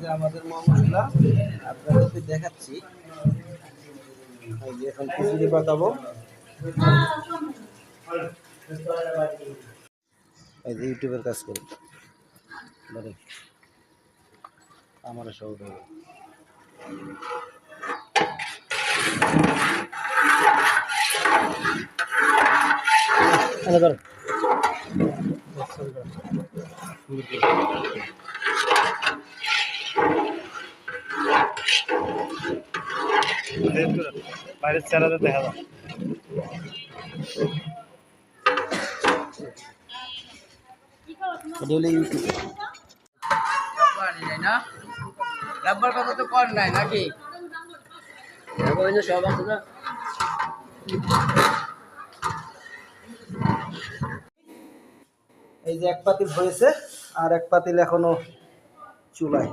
যে আমাদের মশলা আপনাদেরকে দেখাচ্ছি। এই যে এখন খিচুড়ি পাকাবো। এই যে ইউটিউবের কাজ করি মানে আমার সব বাইরের চেহারা দেখা যায়। না রাব্বার কথা তো কর নাই নাকি সব আছে না। এই যে এক পাতিল হয়েছে আর এক পাতিল এখনো চুলায়।